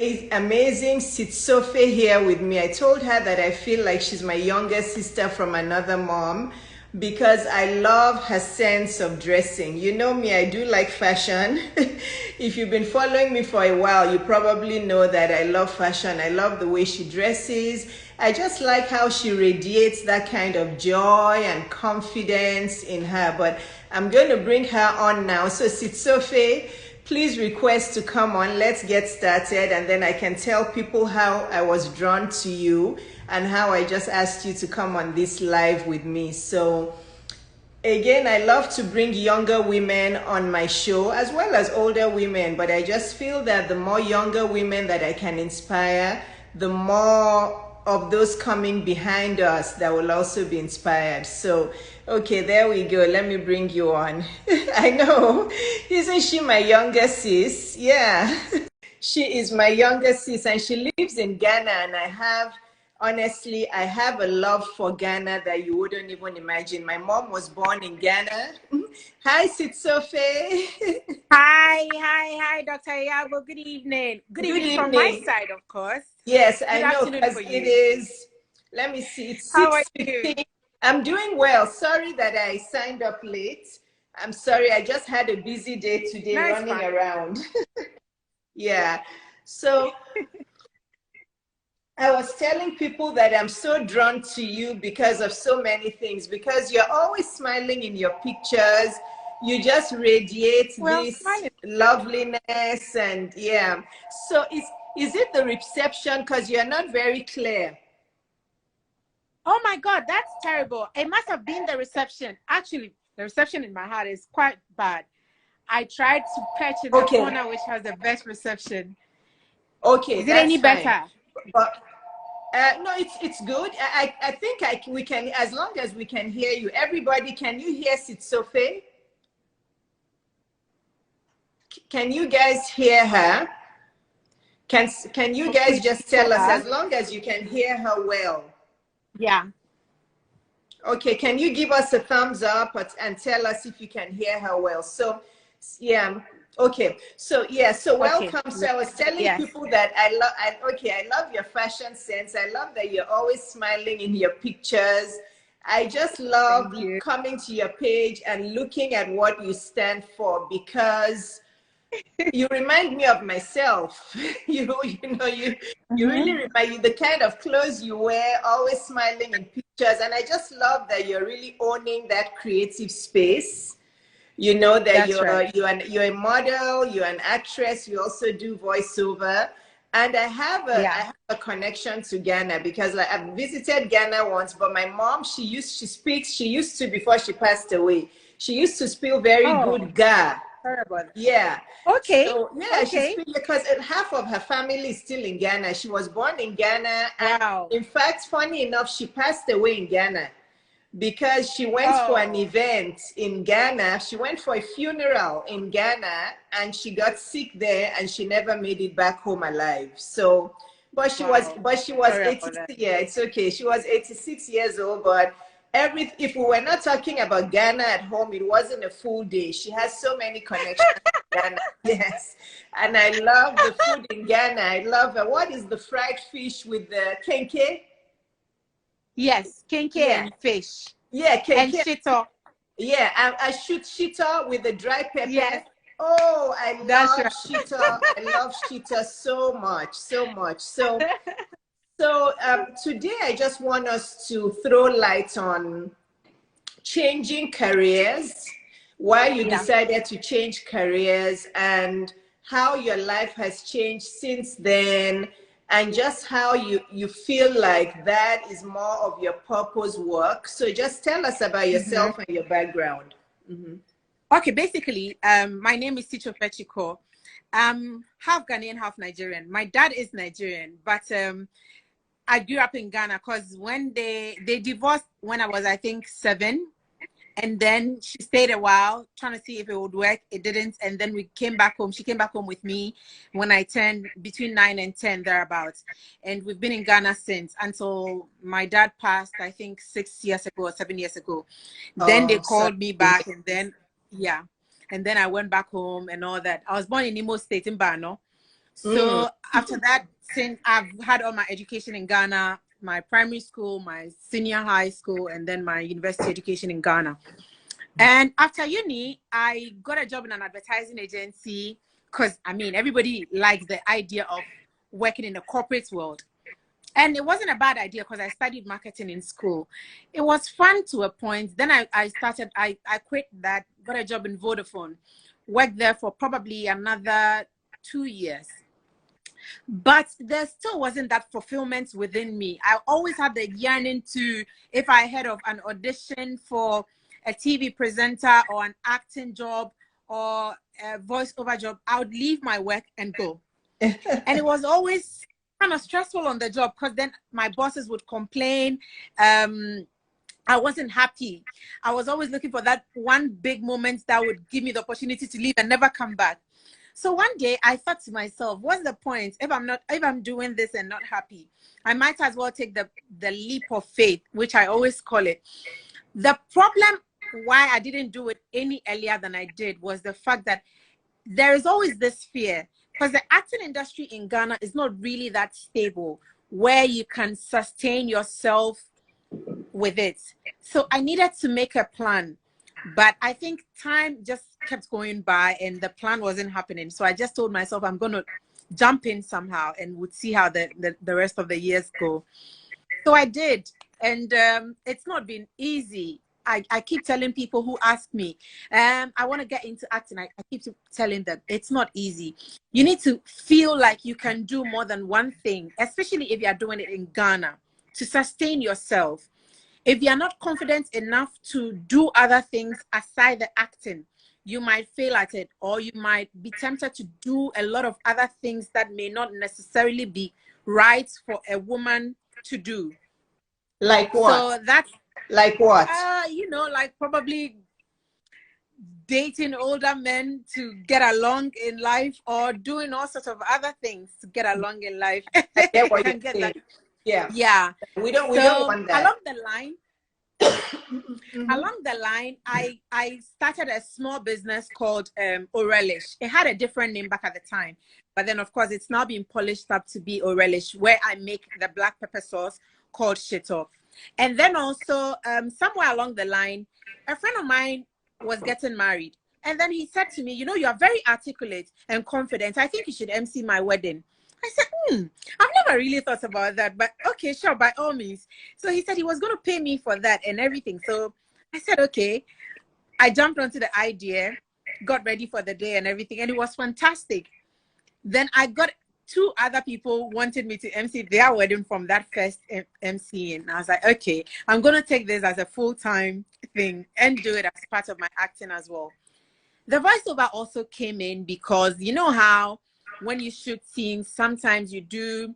It's amazing. Sitsofe here with me. I told her that I feel like she's my younger sister from another mom because I love her sense of dressing. You know me, I do like fashion. If you've been following me for a while, you probably know that I love fashion. I love the way she dresses. I just like how she radiates that kind of joy and confidence in her. But I'm going to bring her on now. So Sitsofe, please request to come on. Let's get started, and then I can tell people how I was drawn to you and how I just asked you to come on this live with me. So again, I love to bring younger women on my show as well as older women, but I just feel that the more younger women that I can inspire, the more of those coming behind us that will also be inspired. So, okay, there we go. Let me bring you on. I know. Isn't she my younger sis? Yeah. She is my younger sis and she lives in Ghana, and honestly, I have a love for Ghana that you wouldn't even imagine. My mom was born in Ghana. Hi, Sitsofe. Hi, Dr. Iyabo. Good evening. Good Good evening from my evening. side, of course. Yes, I Good know, afternoon because for it you. is, let me see, it's How are you? 6:15. I'm doing well. Sorry that I signed up late. I'm sorry, I just had a busy day today No, it's running fine. around. Yeah. So I was telling people that I'm so drawn to you because of so many things, because you're always smiling in your pictures. You just radiate Well, this smiling. loveliness, and yeah. So is it the reception? Because you're not very clear. Oh my God, that's terrible. It must have been the reception. Actually, the reception in my heart is quite bad. I tried to perch in the Okay, corner, which has the best reception. okay, Is it any that's fine. better? But no, it's good. I think we can, as long as we can hear you. Everybody, can you hear Sitsofe? Can you guys hear her? Can you Okay, guys just for tell us, her. as long as you can hear her well? Yeah. Okay, can you give us a thumbs up and tell us if you can hear her well? So, yeah, okay. So, yeah, so Okay. welcome. So I was telling Yes. people that I love your fashion sense. I love that you're always smiling in your pictures. I just love Thank you. coming to your page and looking at what you stand for, because you remind me of myself. You really Mhm. remind you the kind of clothes you wear, always smiling in pictures, and I just love that you're really owning that creative space. You know that That's right. you're a model, you're an actress, you also do voiceover. And I Yeah. have a connection to Ghana because, like, I've visited Ghana once, but my mom, she used to, before she passed away, she used to speak very Oh, good Ga. sorry about that. Yeah. Okay. So yeah, she's Okay. speaking because half of her family is still in Ghana. She was born in Ghana, and Wow. in fact, funny enough, she passed away in Ghana because she went for an Oh, event in Ghana. She went for a funeral in Ghana, and she got sick there, and she never made it back home alive. So, wow. but she was Sorry about 86. that. Yeah, it's okay. She was 86 years old, but if we were not talking about Ghana at home, it wasn't a full day. She has so many connections to Ghana. Yes. And I love the food in Ghana. I love what is the fried fish with the kenke? Yes, kenke Yeah. and fish Yeah, and kenke. shito. Yeah, I shoot shita with the dry pepper. Yes, Oh, I that's love right. shita. I love shita so much, so much. Today I just want us to throw light on changing careers, why you Yeah. decided to change careers, and how your life has changed since then, and just how you feel like that is more of your purpose work. So just tell us about Hmm. yourself and your background. Mm-hmm. Okay, basically, my name is Ticho Pechiko. I'm half Ghanaian, half Nigerian. My dad is Nigerian, but I grew up in Ghana because when they divorced when I was, I think, 7. And then she stayed a while trying to see if it would work. It didn't. And then we came back home. She came back home with me when I turned between 9 and 10, thereabouts. And we've been in Ghana since, until my dad passed, I think 6 years ago or 7 years ago. Then they Oh, sorry. called me back, and then, yeah. And then I went back home and all that. I was born in Imo State, in Bano. So after that, since I've had all my education in Ghana, my primary school, my senior high school, and then my university education in Ghana. And after uni, I got a job in an advertising agency because, I mean, everybody likes the idea of working in the corporate world. And it wasn't a bad idea because I studied marketing in school. It was fun to a point. Then I quit that, got a job in Vodafone, worked there for probably another 2 years. But there still wasn't that fulfillment within me. I always had the yearning to, if I heard of an audition for a TV presenter or an acting job or a voiceover job, I would leave my work and go. And it was always kind of stressful on the job because then my bosses would complain. I wasn't happy. I was always looking for that one big moment that would give me the opportunity to leave and never come back. So one day I thought to myself, what's the point if I'm doing this and not happy? I might as well take the leap of faith, which I always call it. The problem why I didn't do it any earlier than I did was the fact that there is always this fear because the acting industry in Ghana is not really that stable where you can sustain yourself with it. So I needed to make a plan. But I think time just kept going by and the plan wasn't happening. So I just told myself I'm going to jump in somehow and would see how the rest of the years go. So I did. And it's not been easy. I keep telling people who ask me, I want to get into acting. I keep telling them it's not easy. You need to feel like you can do more than one thing, especially if you're doing it in Ghana, to sustain yourself. If you're not confident enough to do other things aside the acting, you might fail at it, or you might be tempted to do a lot of other things that may not necessarily be right for a woman to do. Like what? So that's like what? Like probably dating older men to get along in life, or doing all sorts of other things to get along in life. I get what you're saying. Yeah. We don't want that. Along the line, I started a small business called Orelish. It had a different name back at the time, but then of course it's now been polished up to be Orelish, where I make the black pepper sauce called Shito. And then also somewhere along the line, a friend of mine was getting married, and then he said to me, you are very articulate and confident. I think you should MC my wedding. I said, I've never really thought about that, but okay, sure, by all means. So he said he was going to pay me for that and everything. So I said, okay. I jumped onto the idea, got ready for the day and everything, and it was fantastic. Then I got 2 other people wanted me to MC their wedding from that first MC. And I was like, okay, I'm going to take this as a full-time thing and do it as part of my acting as well. The voiceover also came in because you know how when you shoot scenes, sometimes you do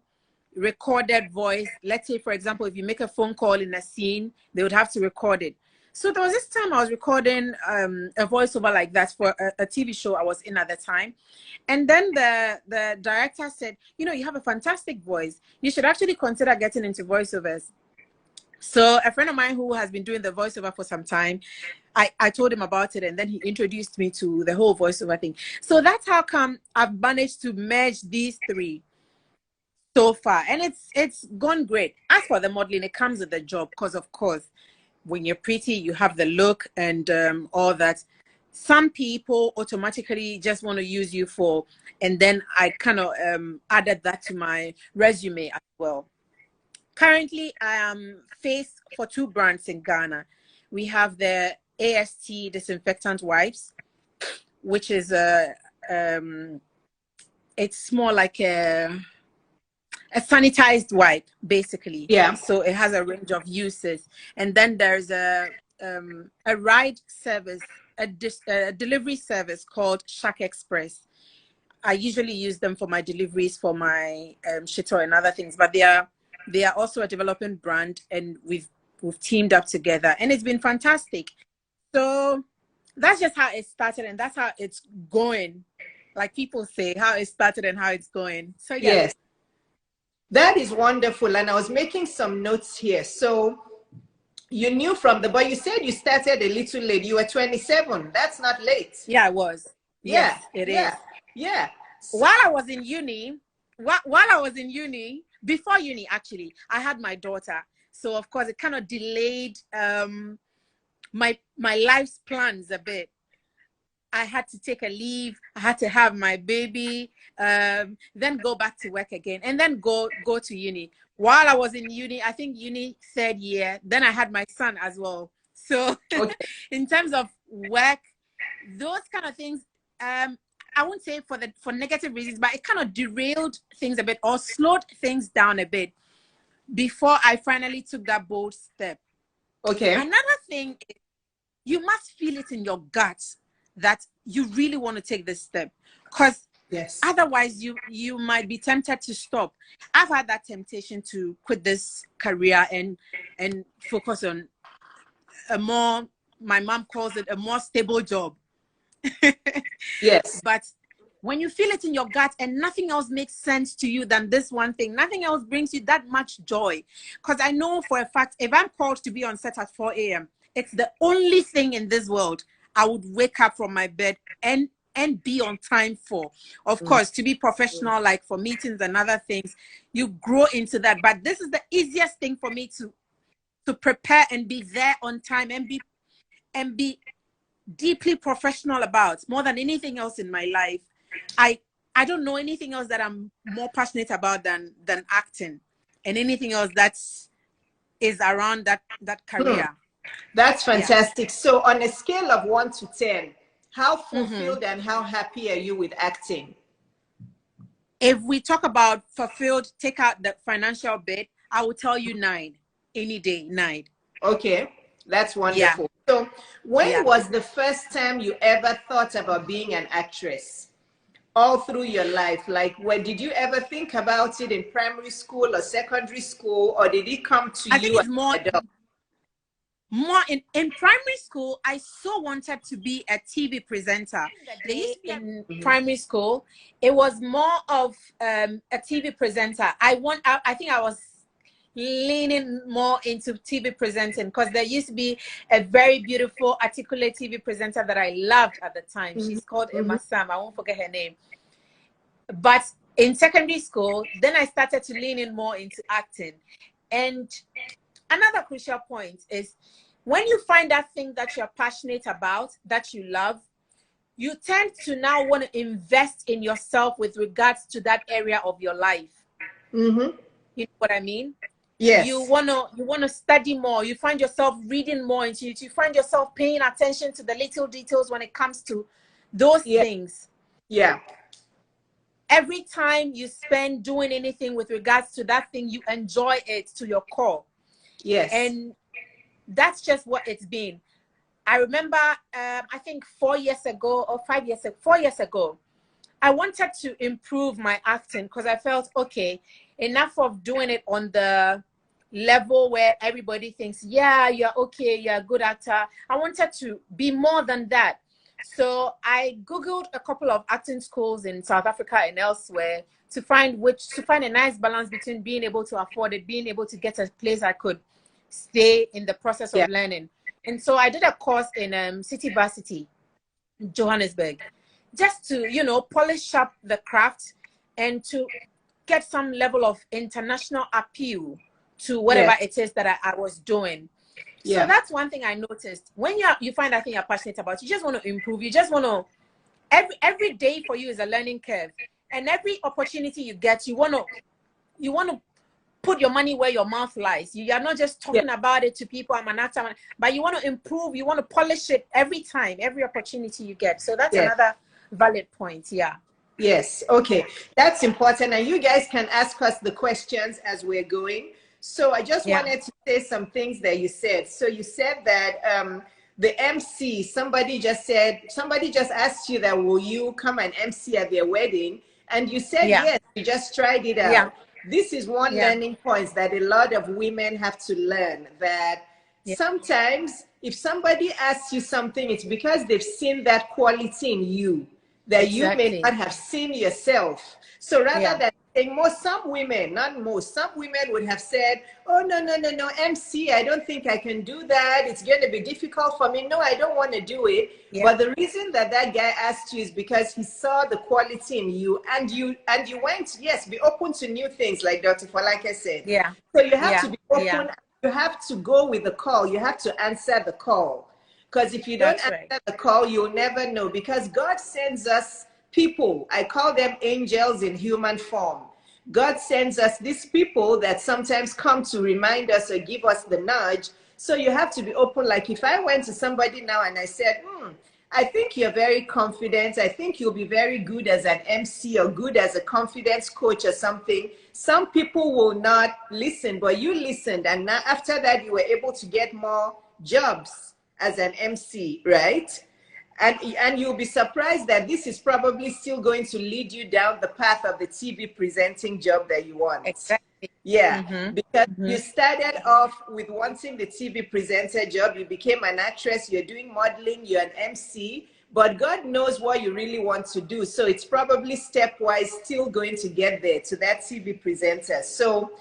recorded voice. Let's say, for example, if you make a phone call in a scene, they would have to record it. So there was this time I was recording a voiceover like that for a TV show I was in at the time. And then the director said, you have a fantastic voice. You should actually consider getting into voiceovers. So a friend of mine who has been doing the voiceover for some time, I told him about it, and then he introduced me to the whole voiceover thing. So that's how come I've managed to merge these 3 so far. And it's gone great. As for the modeling, it comes with the job because, of course, when you're pretty, you have the look and all that. Some people automatically just want to use you for, and then I kind of added that to my resume as well. Currently, I am face for 2 brands in Ghana. We have the AST disinfectant wipes, which is it's more like a sanitized wipe, basically. Yeah. So it has a range of uses. And then there's a ride service, a delivery service called Shack Express. I usually use them for my deliveries for my Shito and other things, but they are also a developing brand, and we've teamed up together, and it's been fantastic. So that's just how it started, and that's how it's going. Like people say, how it started and how it's going. So yeah. Yes, that is wonderful. And I was making some notes here. So you knew but you said you started a little late. You were 27. That's not late. Yeah, I was. Yeah, yes, it is. Yeah. While I was in uni, while I was in uni, before uni actually, I had my daughter. So of course it kind of delayed my life's plans a bit. I had to take a leave. I had to have my baby, then go back to work again, and then go to uni. While I was in uni, I think uni 3rd year, then I had my son as well. So Okay. in terms of work, those kind of things, I won't say for negative reasons, but it kind of derailed things a bit or slowed things down a bit before I finally took that bold step. Okay. Another thing is you must feel it in your gut that you really want to take this step, because Yes. otherwise you might be tempted to stop. I've had that temptation to quit this career and focus on a more, my mom calls it, a more stable job. Yes. But when you feel it in your gut and nothing else makes sense to you than this one thing, nothing else brings you that much joy. Because I know for a fact, if I'm called to be on set at 4 a.m., it's the only thing in this world I would wake up from my bed and be on time for. Of course, to be professional, like for meetings and other things, you grow into that. But this is the easiest thing for me to prepare and be there on time and be deeply professional about, more than anything else in my life. I don't know anything else that I'm more passionate about than acting, and anything else that is around that career. That's fantastic. Yeah. So on a scale of 1 to 10, how fulfilled and how happy are you with acting? If we talk about fulfilled, take out the financial bit, I will tell you 9. Any day, 9. Okay, that's wonderful. Yeah. So when was the first time you ever thought about being an actress? All through your life, like, when did you ever think about it, in primary school or secondary school, or did it come to you? I think it's more in primary school. I so wanted to be a TV presenter. There used to be in primary school, it was more of a TV presenter. I think I was leaning more into TV presenting, because there used to be a very beautiful, articulate TV presenter that I loved at the time. She's called Emma Sam. I won't forget her name. But in secondary school, then I started to lean in more into acting. And another crucial point is, when you find that thing that you're passionate about, that you love, you tend to now want to invest in yourself with regards to that area of your life. You know what I mean? Yes. You wanna study more. You find yourself reading more into it. You find yourself paying attention to the little details when it comes to those things. Yeah. Every time you spend doing anything with regards to that thing, you enjoy it to your core. Yes. And that's just what it's been. I remember, I think 4 years ago or 5 years ago, 4 years ago, I wanted to improve my acting, because I felt, okay, enough of doing it on the level where everybody thinks, yeah, you're okay, you're a good actor. I wanted to be more than that. So I Googled a couple of acting schools in South Africa and elsewhere to find a nice balance between being able to afford it, being able to get a place I could stay in the process of learning. And so I did a course in City Varsity, Johannesburg, just to, polish up the craft and to get some level of international appeal to whatever it is that I was doing. So that's one thing I noticed. When you find that thing you're passionate about, you just want to improve. You just want to, every day for you is a learning curve. And every opportunity you get, you want to put your money where your mouth lies. You are not just talking about it to people, I'm an actor, but you want to improve, you want to polish it every time, every opportunity you get. So that's another valid point. Yes. Okay. That's important. And you guys can ask us the questions as we're going. So I just wanted to say some things that you said. So you said that the MC, somebody just asked you that, will you come and MC at their wedding? And you said, yes, you just tried it out. This is one learning point that a lot of women have to learn, that sometimes if somebody asks you something, it's because they've seen that quality in you that you may not have seen yourself. So rather than saying most, some women, not most, some women would have said, oh, no, no, no, no, MC, I don't think I can do that. It's going to be difficult for me. No, I don't want to do it. Yeah. But the reason that that guy asked you is because he saw the quality in you, and you went, yes, be open to new things, like Dr. Falake said. Yeah. So you have Yeah. to be open. Yeah. You have to go with the call. You have to answer the call. Because if you don't That's answer right. the call, you'll never know. Because God sends us people. I call them angels in human form. God sends us these people that sometimes come to remind us or give us the nudge. So you have to be open. Like if I went to somebody now and I said, I think you're very confident. I think you'll be very good as an MC or good as a confidence coach or something. Some people will not listen, but you listened. And now after that, you were able to get more jobs as an MC, right? And you'll be surprised that this is probably still going to lead you down the path of the TV presenting job that you want. Exactly. Yeah, because Mm-hmm. you started off with wanting the TV presenter job, you became an actress, you're doing modeling, you're an MC, but God knows what you really want to do. So it's probably stepwise still going to get there to that TV presenter. So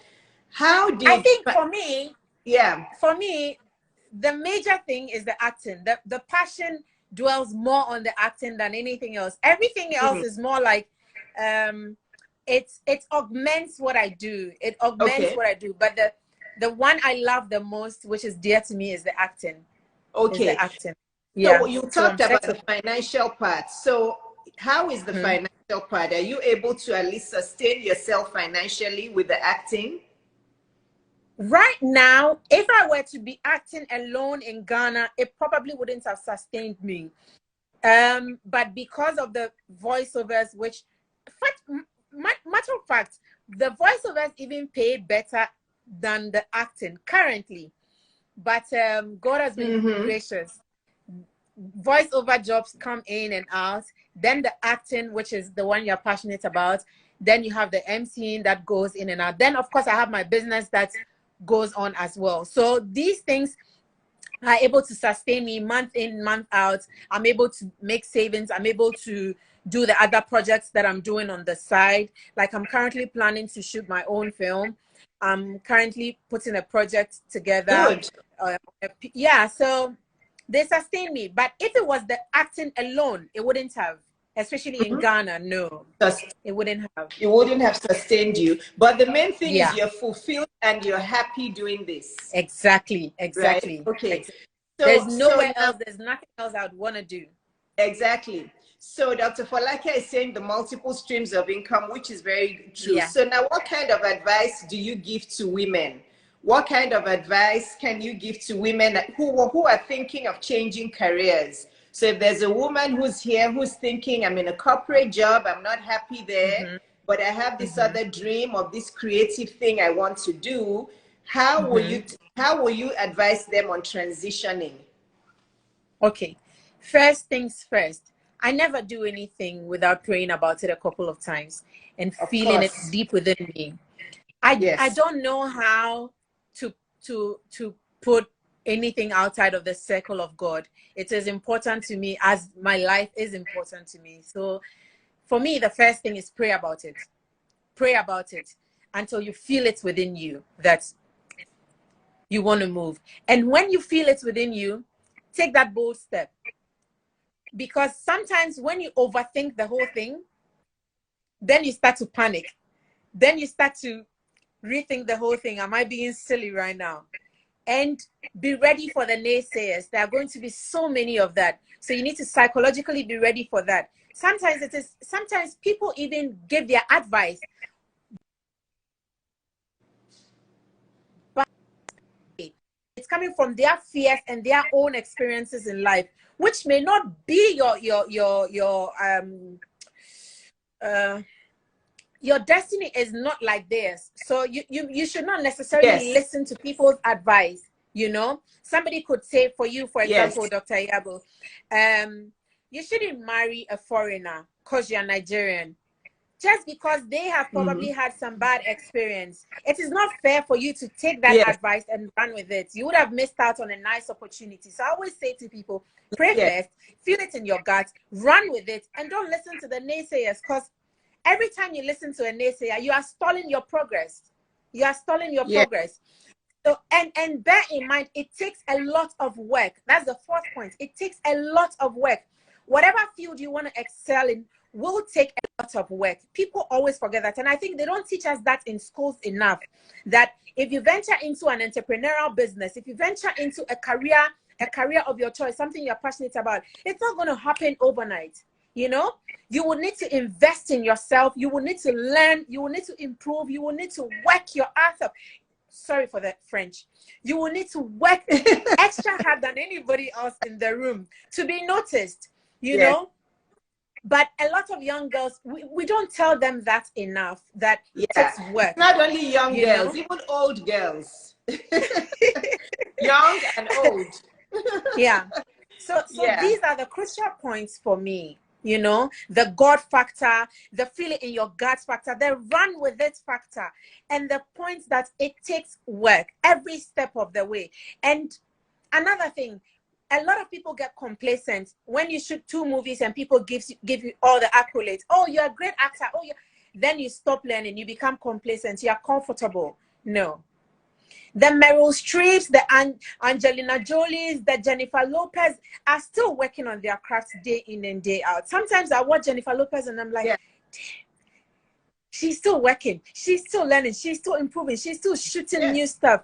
how did... I think for me, yeah, the major thing is the acting. The passion dwells more on the acting than anything else. Everything else is more like it augments what I do. It augments what I do. But the one I love the most, which is dear to me, is the acting. Okay. Is the acting. Yeah. So you talked about the financial part. So how is the financial part? Are you able to at least sustain yourself financially with the acting? Right now, if I were to be acting alone in Ghana, it probably wouldn't have sustained me. But because of the voiceovers, which, matter of fact, the voiceovers even pay better than the acting currently. But God has been gracious. Voiceover jobs come in and out. Then the acting, which is the one you're passionate about. Then you have the MCing that goes in and out. Then, of course, I have my business that goes on as well. So these things are able to sustain me month in, month out. I'm able to make savings. I'm able to do the other projects that I'm doing on the side. Like I'm currently planning to shoot my own film. I'm currently putting a project together. Yeah, so they sustain me. But if it was the acting alone, it wouldn't have. Especially in Ghana, no, it wouldn't have. It wouldn't have sustained you. But the main thing is you're fulfilled and you're happy doing this. Exactly. Right? Okay. So, there's nowhere else. There's nothing else I would want to do. Exactly. So Dr. Falake is saying the multiple streams of income, which is very true. Yeah. So now what kind of advice do you give to women? What kind of advice can you give to women who are thinking of changing careers? So if there's a woman who's here who's thinking, I'm in a corporate job, I'm not happy there, but I have this other dream of this creative thing I want to do, how will you advise them on transitioning? Okay. First things first. I never do anything without praying about it a couple of times and feeling it deep within me. I don't know how to put anything outside of the circle of God. It is important to me as my life is important to me. So for me, the first thing is pray about it. Pray about it until you feel it within you that you want to move. And when you feel it within you, take that bold step. Because sometimes when you overthink the whole thing, then you start to panic. Then you start to rethink the whole thing. Am I being silly right now? And be ready for the naysayers. There are going to be so many of that. So you need to psychologically be ready for that. Sometimes people even give their advice, but it's coming from their fears and their own experiences in life, which may not be your destiny is not like theirs. So you should not necessarily listen to people's advice. You know, somebody could say for you, for example, Dr. Iyabo, you shouldn't marry a foreigner because you're Nigerian. Just because they have probably had some bad experience. It is not fair for you to take that advice and run with it. You would have missed out on a nice opportunity. So I always say to people, pray first, feel it in your gut, run with it, and don't listen to the naysayers, because every time you listen to a naysayer, you are stalling your progress. You are stalling your progress. So, and bear in mind, it takes a lot of work. That's the fourth point. It takes a lot of work. Whatever field you want to excel in will take a lot of work. People always forget that. And I think they don't teach us that in schools enough, that if you venture into an entrepreneurial business, if you venture into a career of your choice, something you're passionate about, it's not going to happen overnight. You know, you will need to invest in yourself. You will need to learn. You will need to improve. You will need to work your ass up. Sorry for the French. You will need to work extra hard than anybody else in the room to be noticed, you know. But a lot of young girls, we don't tell them that enough, that it takes work. It's not only young girls, even old girls. Young and old. So these are the crucial points for me. You know, the God factor, the feel it in your gut factor, the run with it factor, and the point that it takes work every step of the way. And another thing, a lot of people get complacent when you shoot 2 movies and people give you all the accolades. Oh, you're a great actor. Oh, then you stop learning. You become complacent. You are comfortable. No. The Meryl Streeps, the Angelina Jolies, the Jennifer Lopez are still working on their craft day in and day out. Sometimes I watch Jennifer Lopez and I'm like, damn, she's still working. She's still learning. She's still improving. She's still shooting new stuff.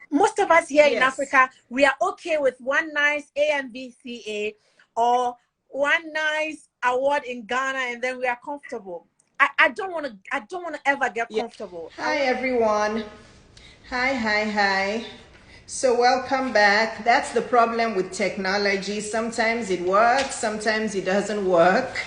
Most of us here in Africa, we are okay with one nice AMVCA or one nice award in Ghana, and then we are comfortable. I don't want to ever get comfortable. Hi everyone. Hi. So welcome back. That's the problem with technology. Sometimes it works, sometimes it doesn't work.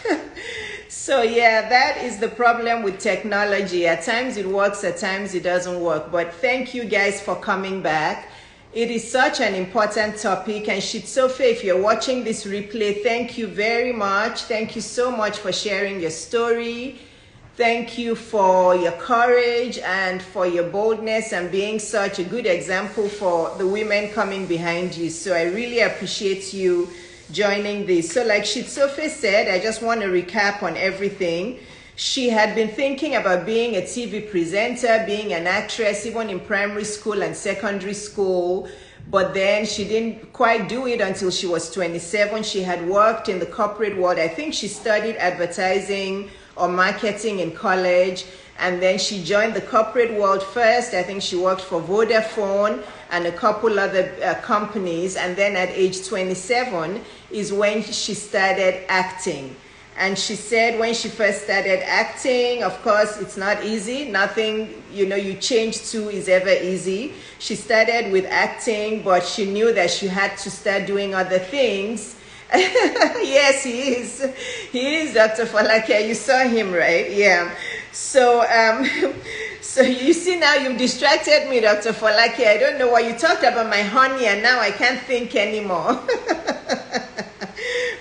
So yeah, that is the problem with technology. At times it works, at times it doesn't work. But thank you guys for coming back. It is such an important topic. And Shitsofe, if you're watching this replay, thank you very much. Thank you so much for sharing your story. Thank you for your courage and for your boldness and being such a good example for the women coming behind you. So I really appreciate you joining this. So like Shitsofe said, I just want to recap on everything. She had been thinking about being a TV presenter, being an actress, even in primary school and secondary school. But then she didn't quite do it until she was 27. She had worked in the corporate world. I think she studied advertising or marketing in college, and then she joined the corporate world first. I think she worked for Vodafone and a couple other companies, and then at age 27 is when she started acting. And she said when she first started acting, of course, it's not easy. Nothing, you change to is ever easy. She started with acting, but she knew that she had to start doing other things. Yes, he is. He is Dr. Falakia. You saw him, right? Yeah. So, so you see now you've distracted me, Dr. Falakia. I don't know why you talked about my honey and now I can't think anymore.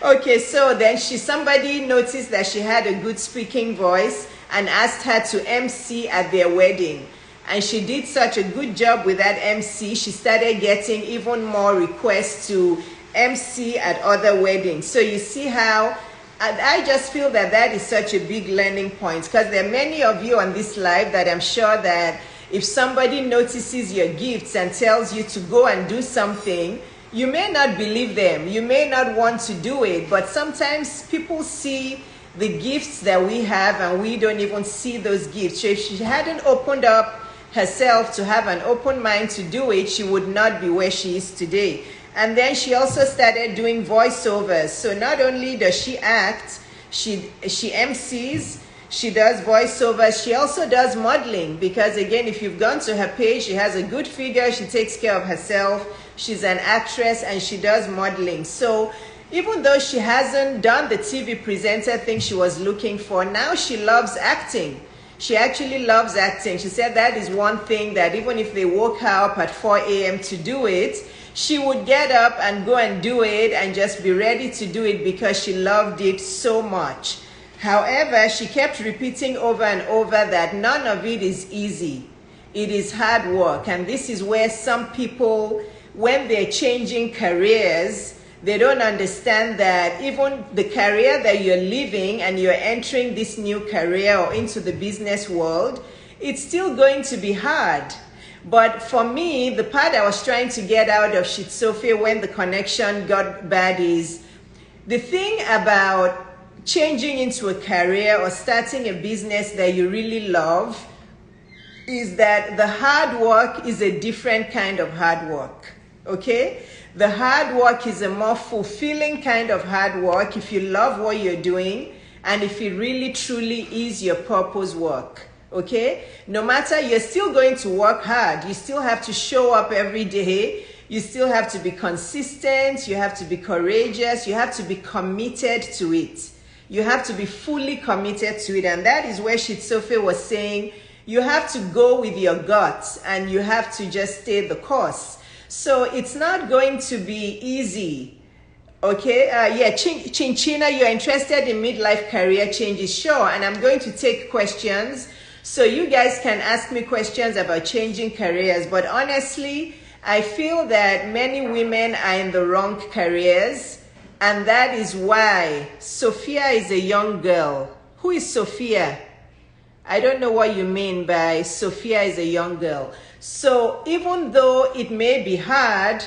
Okay, so then somebody noticed that she had a good speaking voice and asked her to MC at their wedding. And she did such a good job with that MC. She started getting even more requests to MC at other weddings. So you see how, I just feel that is such a big learning point, because there are many of you on this live that I'm sure that if somebody notices your gifts and tells you to go and do something, you may not believe them, you may not want to do it, but sometimes people see the gifts that we have and we don't even see those gifts. So if she hadn't opened up herself to have an open mind to do it, she would not be where she is today. And then she also started doing voiceovers. So not only does she act, she MCs, she does voiceovers, she also does modeling, because again, if you've gone to her page, she has a good figure, she takes care of herself, she's an actress, and she does modeling. So even though she hasn't done the TV presenter thing she was looking for, now she loves acting. She actually loves acting. She said that is one thing that even if they woke her up at 4 a.m. to do it, she would get up and go and do it and just be ready to do it because she loved it so much. However, she kept repeating over and over that none of it is easy. It is hard work. And this is where some people, when they're changing careers, They don't understand that even the career that you're living and you're entering this new career or into the business world, it's still going to be hard. But for me, the part I was trying to get out of Shitsofe when the connection got bad is the thing about changing into a career or starting a business that you really love is that the hard work is a different kind of hard work, okay? The hard work is a more fulfilling kind of hard work if you love what you're doing and if it really truly is your purpose work, okay? No matter, you're still going to work hard. You still have to show up every day. You still have to be consistent. You have to be courageous. You have to be committed to it. You have to be fully committed to it. And that is where Shitsofe was saying, you have to go with your guts and you have to just stay the course. So it's not going to be easy. Okay, yeah, Chinchina, you're interested in midlife career changes? Sure, and I'm going to take questions. So you guys can ask me questions about changing careers. But honestly, I feel that many women are in the wrong careers. And that is why Sophia is a young girl. Who is Sophia? I don't know what you mean by Sophia is a young girl. So even though it may be hard,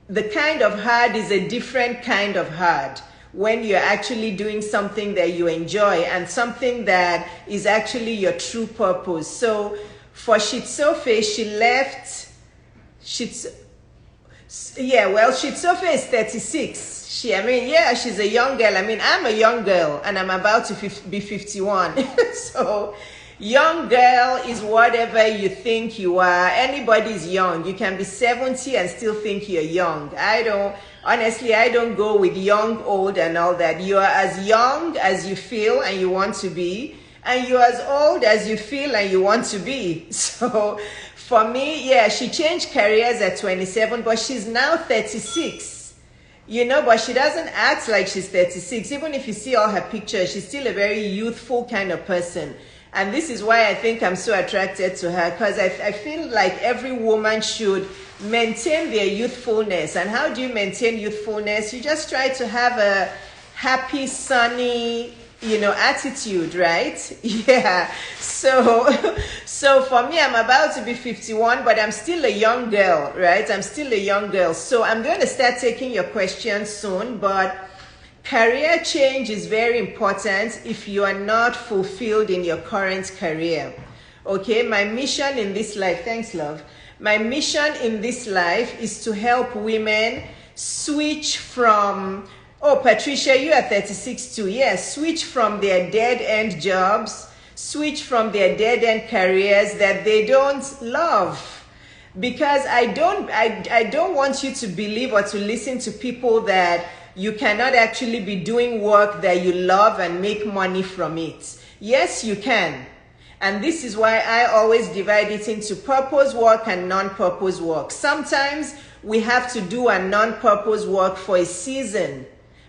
the kind of hard is a different kind of hard when you're actually doing something that you enjoy and something that is actually your true purpose. So for Shitsofe, she left, Shitsofe is 36. She's a young girl. I'm a young girl and I'm about to be 51. So young girl is whatever you think you are. Anybody's young. You can be 70 and still think you're young. I don't go with young, old and all that. You are as young as you feel and you want to be. And you're as old as you feel and you want to be. So for me, yeah, she changed careers at 27, but she's now 36. But she doesn't act like she's 36. Even if you see all her pictures, she's still a very youthful kind of person. And this is why I think I'm so attracted to her, because I feel like every woman should maintain their youthfulness. And how do you maintain youthfulness? You just try to have a happy, sunny, attitude, right? Yeah. So for me, I'm about to be 51, but I'm still a young girl, right? I'm still a young girl. So I'm going to start taking your questions soon, but career change is very important if you are not fulfilled in your current career. Okay, my mission in this life, thanks love. My mission in this life is to help women switch from, oh, Patricia, you are 36 too. Yes, switch from their dead-end jobs, switch from their dead-end careers that they don't love. Because I don't want you to believe or to listen to people that you cannot actually be doing work that you love and make money from it. Yes, you can. And this is why I always divide it into purpose work and non-purpose work. Sometimes we have to do a non-purpose work for a season.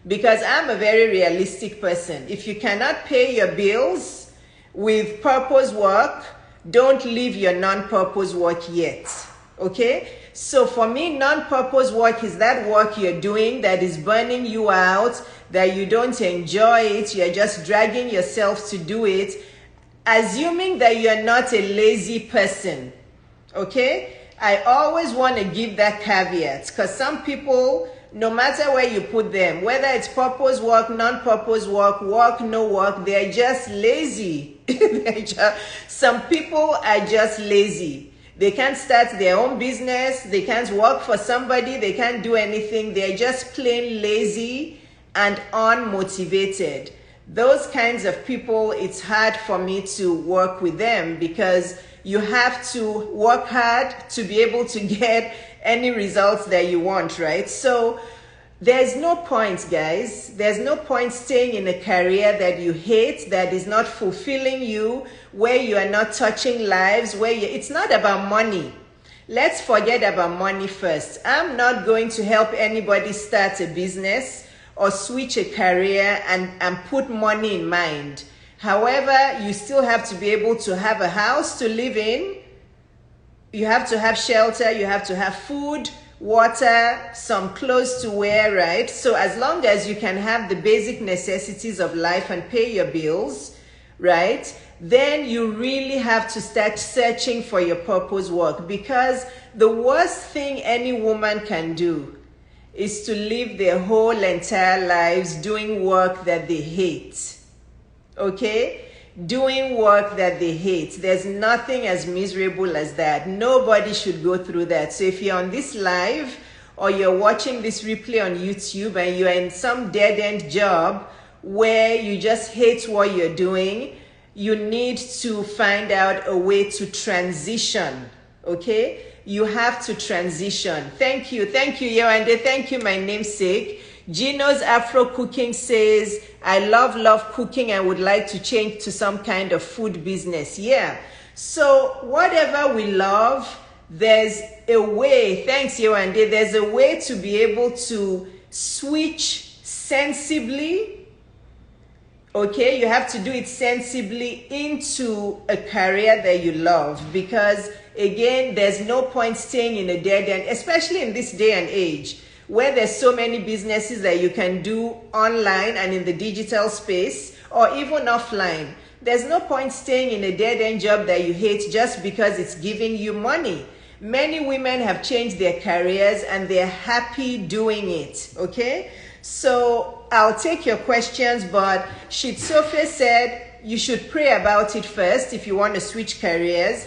Because I'm a very realistic person. If you cannot pay your bills with purpose work, don't leave your non-purpose work yet. Okay? So for me, non-purpose work is that work you're doing that is burning you out, that you don't enjoy it, you're just dragging yourself to do it, assuming that you're not a lazy person. Okay? I always want to give that caveat, because some people, no matter where you put them, whether it's purpose work, non-purpose work, no work, they're just lazy. Some people are just lazy. They can't start their own business. They can't work for somebody. They can't do anything. They're just plain lazy and unmotivated. Those kinds of people, it's hard for me to work with them because you have to work hard to be able to get any results that you want, right? So there's no point, guys. There's no point staying in a career that you hate, that is not fulfilling you, where you are not touching lives, it's not about money. Let's forget about money first. I'm not going to help anybody start a business or switch a career and put money in mind. However, you still have to be able to have a house to live in. You have to have shelter. You have to have food, water, some clothes to wear, right? So as long as you can have the basic necessities of life and pay your bills, right? Then you really have to start searching for your purpose work, because the worst thing any woman can do is to live their whole entire lives doing work that they hate. Okay? Doing work that they hate. There's nothing as miserable as that. Nobody should go through that. So if you're on this live or you're watching this replay on YouTube and you're in some dead-end job where you just hate what you're doing, you need to find out a way to transition. Okay? You have to transition. Thank you, Yewande. Thank you, my namesake. Gino's Afro Cooking says, I love cooking and would like to change to some kind of food business. Yeah. So whatever we love, there's a way, thanks Yewande, there's a way to be able to switch sensibly. Okay, you have to do it sensibly into a career that you love, because again, there's no point staying in a dead end, especially in this day and age where there's so many businesses that you can do online and in the digital space or even offline. There's no point staying in a dead end job that you hate just because it's giving you money. Many women have changed their careers and they're happy doing it. Okay, so I'll take your questions, but Shitsofe said you should pray about it first if you want to switch careers.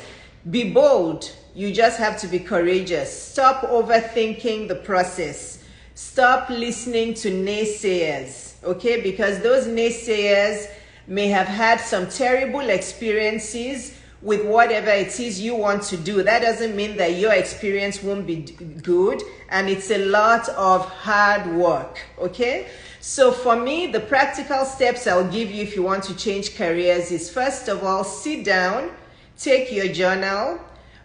Be bold. You just have to be courageous. Stop overthinking the process. Stop listening to naysayers, okay? Because those naysayers may have had some terrible experiences with whatever it is you want to do. That doesn't mean that your experience won't be good, and it's a lot of hard work, okay? So for me, the practical steps I'll give you if you want to change careers is, first of all, sit down, take your journal,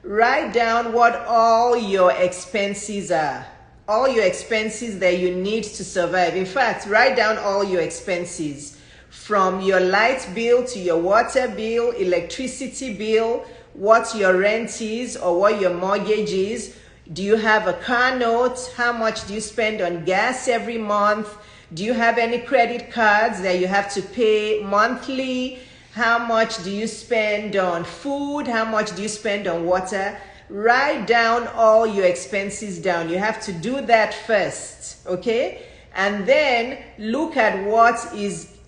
write down what all your expenses are, all your expenses that you need to survive. In fact, write down all your expenses, from your light bill to your water bill, electricity bill, what your rent is or what your mortgage is. Do you have a car note? How much do you spend on gas every month? Do you have any credit cards that you have to pay monthly? How much do you spend on food? How much do you spend on water? Write down all your expenses down. You have to do that first, okay? And then look at what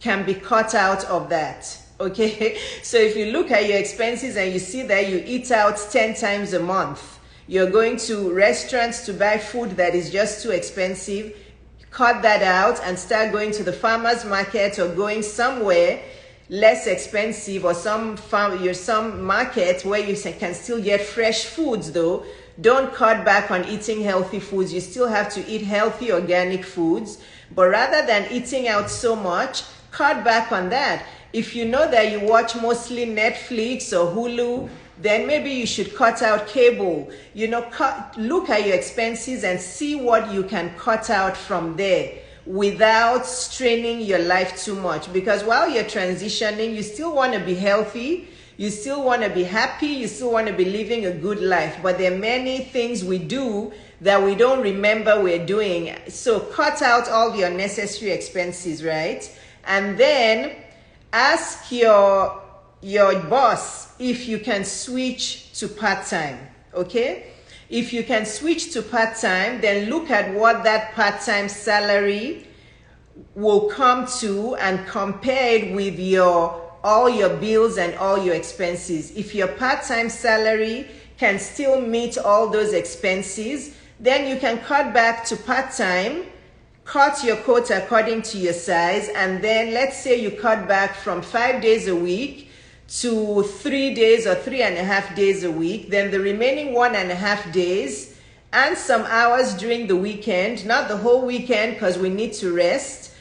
can be cut out of that, okay? So if you look at your expenses and you see that you eat out 10 times a month, you're going to restaurants to buy food that is just too expensive, cut that out and start going to the farmer's market or going somewhere less expensive, or some market where you can still get fresh foods. Though don't cut back on eating healthy foods. You still have to eat healthy organic foods, but rather than eating out so much, cut back on that. If you know that you watch mostly Netflix or Hulu, then maybe you should cut out cable. You know, look at your expenses and see what you can cut out from there without straining your life too much. Because while you're transitioning, you still want to be healthy, you still want to be happy, you still want to be living a good life. But there are many things we do that we don't remember we're doing. So cut out all your necessary expenses, right? And then ask your boss if you can switch to part-time, okay? If you can switch to part-time, then look at what that part-time salary will come to and compare it with all your bills and all your expenses. If your part-time salary can still meet all those expenses, then you can cut back to part-time, cut your coat according to your size, and then let's say you cut back from 5 days a week to 3 days or 3.5 days a week. Then the remaining 1.5 days and some hours during the weekend, not the whole weekend because we need to rest,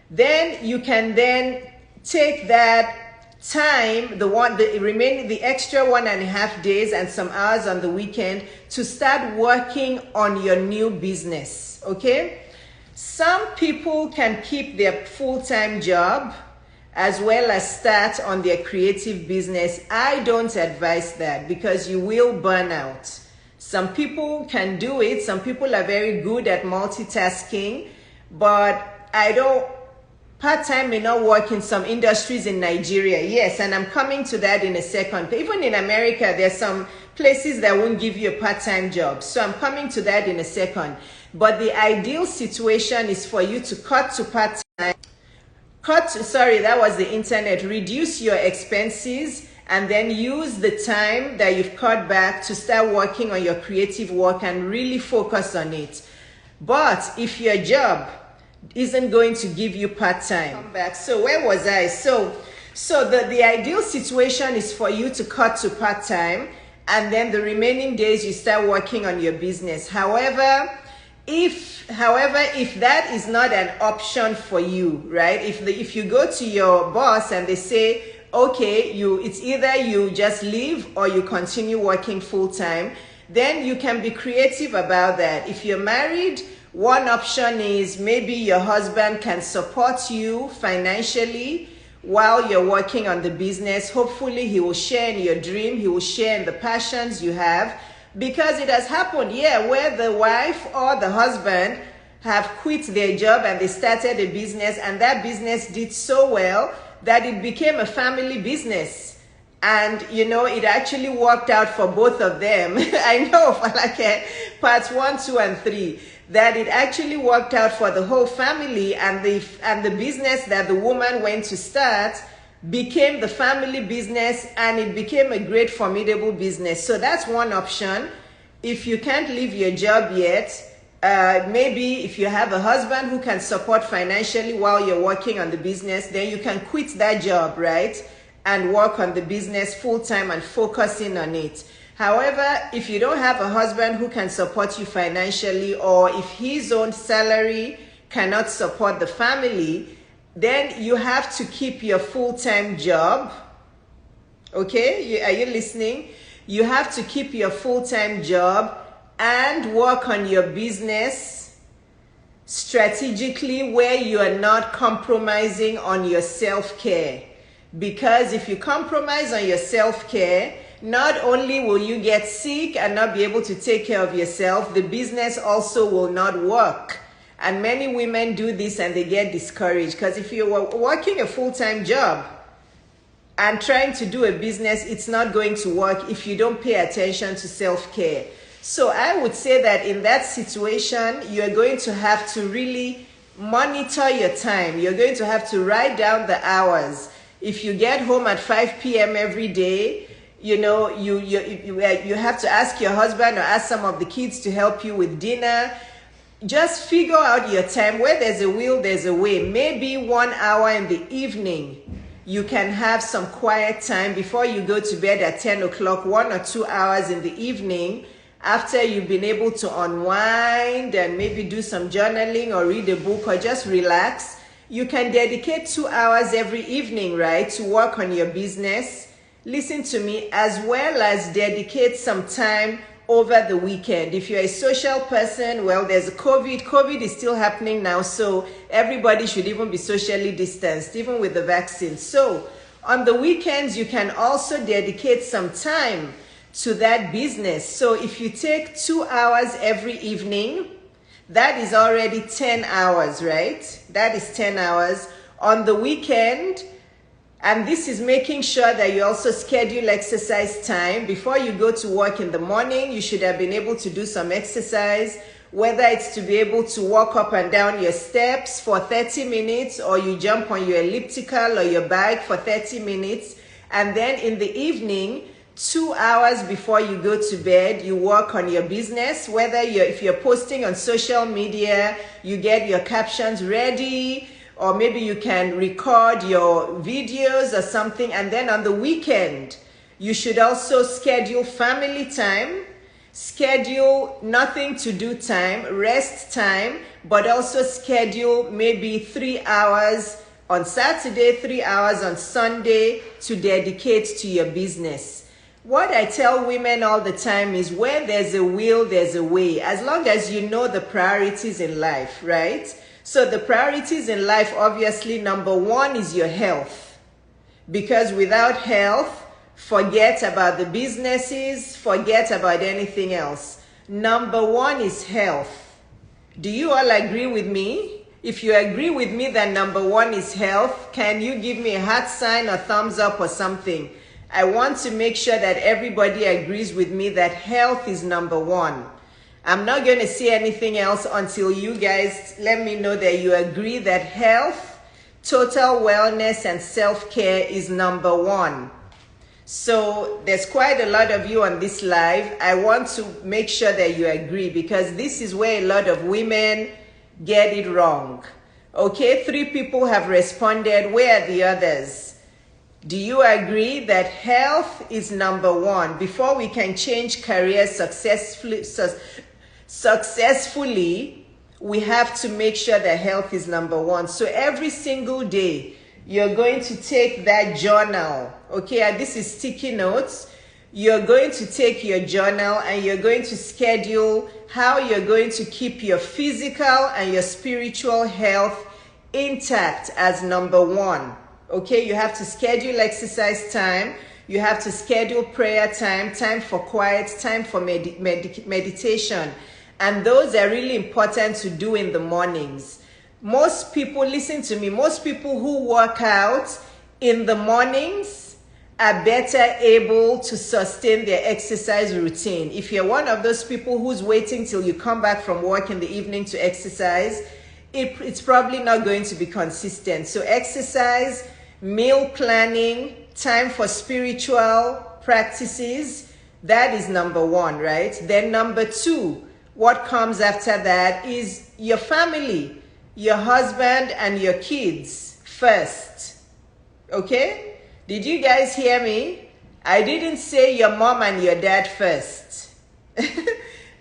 then you can then take that time, the extra 1.5 days and some hours on the weekend to start working on your new business, okay? Some people can keep their full-time job as well as start on their creative business. I don't advise that because you will burn out. Some people can do it. Some people are very good at multitasking, but part-time may not work in some industries in Nigeria. Yes, and I'm coming to that in a second. Even in America, there's some places that won't give you a part-time job. So I'm coming to that in a second. But the ideal situation is for you to cut to part-time. Sorry, that was the internet. Reduce your expenses and then use the time that you've cut back to start working on your creative work and really focus on it. But if your job isn't going to give you part-time, come back. So where was I? So the ideal situation is for you to cut to part-time, and then the remaining days you start working on your business. However, if that is not an option for you, right? If you go to your boss and they say, okay, it's either you just leave or you continue working full-time, then you can be creative about that. If you're married, one option is maybe your husband can support you financially while you're working on the business. Hopefully he will share in your dream, he will share in the passions you have, because it has happened, where the wife or the husband have quit their job and they started a business, and that business did so well that it became a family business. And it actually worked out for both of them. I know for parts 1, 2, and 3, that it actually worked out for the whole family, and the business that the woman went to start became the family business, and it became a great formidable business. So that's one option. If you can't leave your job yet, maybe if you have a husband who can support financially while you're working on the business, then you can quit that job, right? And work on the business full-time and focus in on it. However, if you don't have a husband who can support you financially, or if his own salary cannot support the family, then you have to keep your full-time job. Okay, are you listening? You have to keep your full-time job and work on your business strategically, where you are not compromising on your self-care. Because if you compromise on your self-care, not only will you get sick and not be able to take care of yourself, the business also will not work. And many women do this and they get discouraged, because if you're working a full-time job and trying to do a business, it's not going to work if you don't pay attention to self-care. So I would say that in that situation, you're going to have to really monitor your time. You're going to have to write down the hours. If you get home at 5 p.m. every day, you have to ask your husband or ask some of the kids to help you with dinner. Just figure out your time. Where there's a will, there's a way. Maybe 1 hour in the evening, you can have some quiet time before you go to bed at 10 o'clock, 1 or 2 hours in the evening, after you've been able to unwind and maybe do some journaling or read a book or just relax. You can dedicate 2 hours every evening, right, to work on your business. Listen to me, as well as dedicate some time over the weekend. If you're a social person, well, there's COVID. COVID is still happening now, so everybody should even be socially distanced, even with the vaccine. So on the weekends, you can also dedicate some time to that business. So if you take 2 hours every evening, that is already 10 hours, right? That is 10 hours. On the weekend, and this is making sure that you also schedule exercise time. Before you go to work in the morning, you should have been able to do some exercise, whether it's to be able to walk up and down your steps for 30 minutes, or you jump on your elliptical or your bike for 30 minutes. And then in the evening, 2 hours before you go to bed, you work on your business. Whether if you're posting on social media, you get your captions ready, or maybe you can record your videos or something. And then on the weekend, you should also schedule family time, schedule nothing to do time, rest time, but also schedule maybe 3 hours on Saturday, 3 hours on Sunday to dedicate to your business. What I tell women all the time is, where there's a will, there's a way. As long as you know the priorities in life, right? So the priorities in life, obviously, number one is your health. Because without health, Forget about the businesses, forget about anything else. Number one is health. Do you all agree with me? If you agree with me that number one is health, can you give me a heart sign or thumbs up or something? I want to make sure that everybody agrees with me that health is number one. I'm not going to say anything else until you guys let me know that you agree that health, total wellness, and self-care is number one. So there's quite a lot of you on this live. I want to make sure that you agree, because this is where a lot of women get it wrong. Okay, 3 people have responded. Where are the others? Do you agree that health is number one? Before we can change careers successfully, we have to make sure that health is number one. So every single day, you're going to take that journal, okay? And this is sticky notes. You're going to take your journal and you're going to schedule how you're going to keep your physical and your spiritual health intact as number one, okay? You have to schedule exercise time. You have to schedule prayer time, time for quiet, time for meditation. And those are really important to do in the mornings. Most people, listen to me, most people who work out in the mornings are better able to sustain their exercise routine. If you're one of those people who's waiting till you come back from work in the evening to exercise, it's probably not going to be consistent. So exercise, meal planning, time for spiritual practices, that is number one, right? Then number two, what comes after that is your family, your husband and your kids first. Okay? Did you guys hear me? I didn't say your mom and your dad first.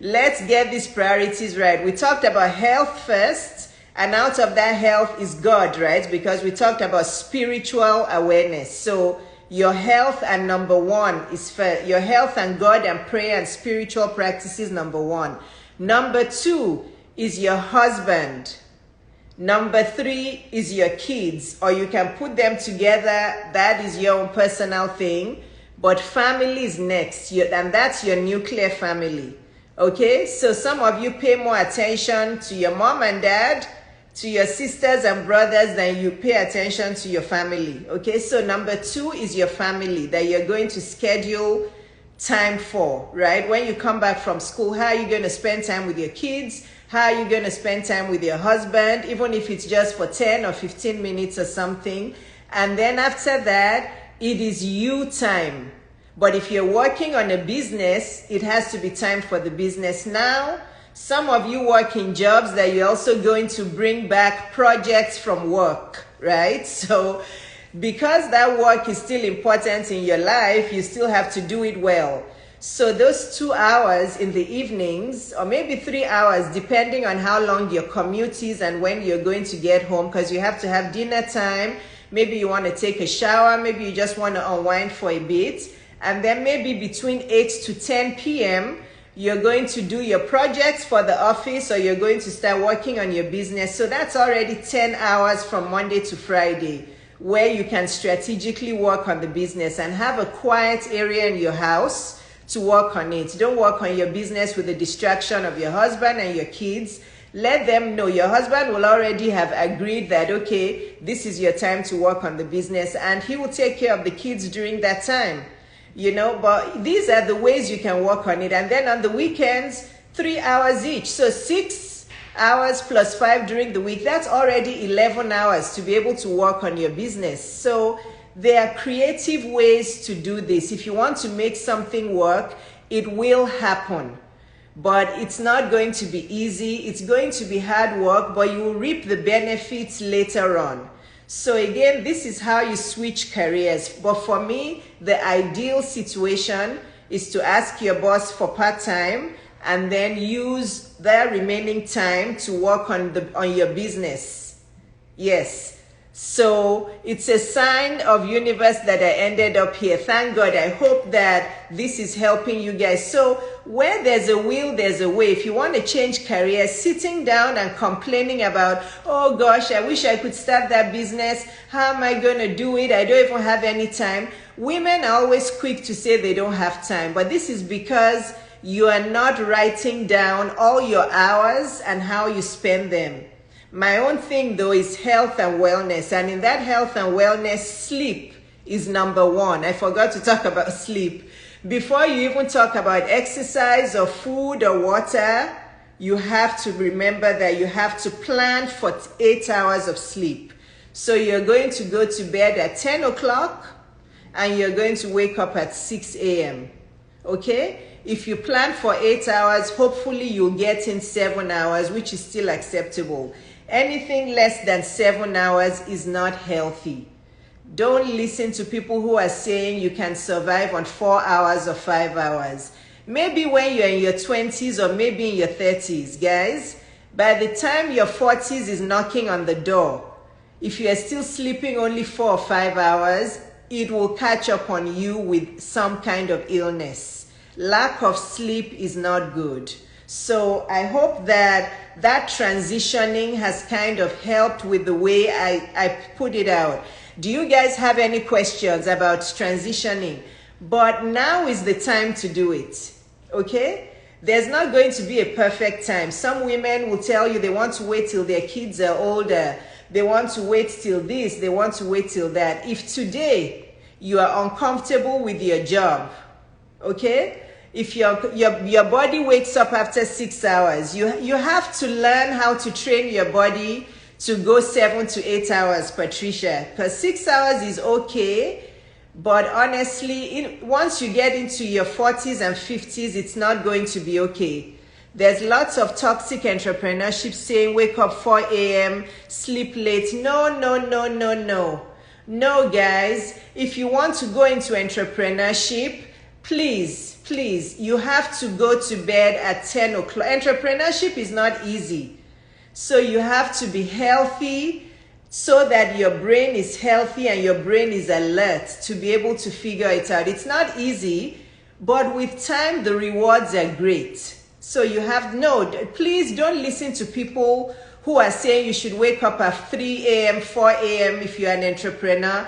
Let's get these priorities right. We talked about health first, and out of that health is God, right? Because we talked about spiritual awareness. So your health and number one is first. Your health and God and prayer and spiritual practices, number one. Number two is your husband. Number three is your kids, or you can put them together. That is your own personal thing. But family is next, and that's your nuclear family. Okay? So some of you pay more attention to your mom and dad, to your sisters and brothers, than you pay attention to your family. Okay? So number two is your family that you're going to schedule time for, right? When you come back from school, how are you going to spend time with your kids? How are you going to spend time with your husband, even if it's just for 10 or 15 minutes or something? And then after that, it is you time. But if you're working on a business, it has to be time for the business. Now, some of you work in jobs that you're also going to bring back projects from work, right? So because that work is still important in your life, you still have to do it well. So those 2 hours in the evenings, or maybe 3 hours, depending on how long your commute is and when you're going to get home, because you have to have dinner time. Maybe you want to take a shower. Maybe you just want to unwind for a bit. And then maybe between 8 to 10 p.m., you're going to do your projects for the office, or you're going to start working on your business. So that's already 10 hours from Monday to Friday, where you can strategically work on the business and have a quiet area in your house to work on it. Don't work on your business with the distraction of your husband and your kids. Let them know. Your husband will already have agreed that, okay, this is your time to work on the business, and he will take care of the kids during that time. You know, but these are the ways you can work on it. And then on the weekends, 3 hours each. So 6 hours plus 5 during the week. That's already 11 hours to be able to work on your business. So there are creative ways to do this. If you want to make something work, it will happen. But it's not going to be easy. It's going to be hard work, but you will reap the benefits later on. So again, this is how you switch careers. But for me, the ideal situation is to ask your boss for part-time and then use the remaining time to work on your business. Yes. So it's a sign of universe that I ended up here. Thank God. I hope that this is helping you guys. So where there's a will, there's a way. If you want to change careers, sitting down and complaining about, oh gosh, I wish I could start that business. How am I going to do it? I don't even have any time. Women are always quick to say they don't have time, but this is because you are not writing down all your hours and how you spend them. My own thing though is health and wellness, and in that health and wellness, sleep is number one. I forgot to talk about sleep. Before you even talk about exercise or food or water, you have to remember that you have to plan for 8 hours of sleep. So you're going to go to bed at 10 o'clock and you're going to wake up at 6 a.m. Okay? If you plan for 8 hours, hopefully you'll get in 7 hours, which is still acceptable. Anything less than 7 hours is not healthy. Don't listen to people who are saying you can survive on 4 hours or 5 hours. Maybe when you're in your 20s or maybe in your 30s, guys, by the time your 40s is knocking on the door, if you are still sleeping only 4 or 5 hours, it will catch up on you with some kind of illness. Lack of sleep is not good. So I hope that transitioning has kind of helped with the way I put it out. Do you guys have any questions about transitioning? But now is the time to do it, okay? There's not going to be a perfect time. Some women will tell you they want to wait till their kids are older. They want to wait till this. They want to wait till that. If today you are uncomfortable with your job, okay? If your body wakes up after 6 hours, you have to learn how to train your body to go 7 to 8 hours, Patricia. Because 6 hours is okay, but honestly, once you get into your 40s and 50s, it's not going to be okay. There's lots of toxic entrepreneurship saying wake up 4 a.m., sleep late. No, no, no, no, no. No, guys. If you want to go into entrepreneurship, please, you have to go to bed at 10 o'clock. Entrepreneurship is not easy. So you have to be healthy so that your brain is healthy and your brain is alert to be able to figure it out. It's not easy, but with time, the rewards are great. So you have, please don't listen to people who are saying you should wake up at 3 a.m., 4 a.m. if you're an entrepreneur.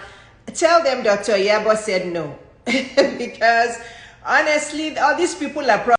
Tell them Dr. Iyabo said no. Because honestly, all these people are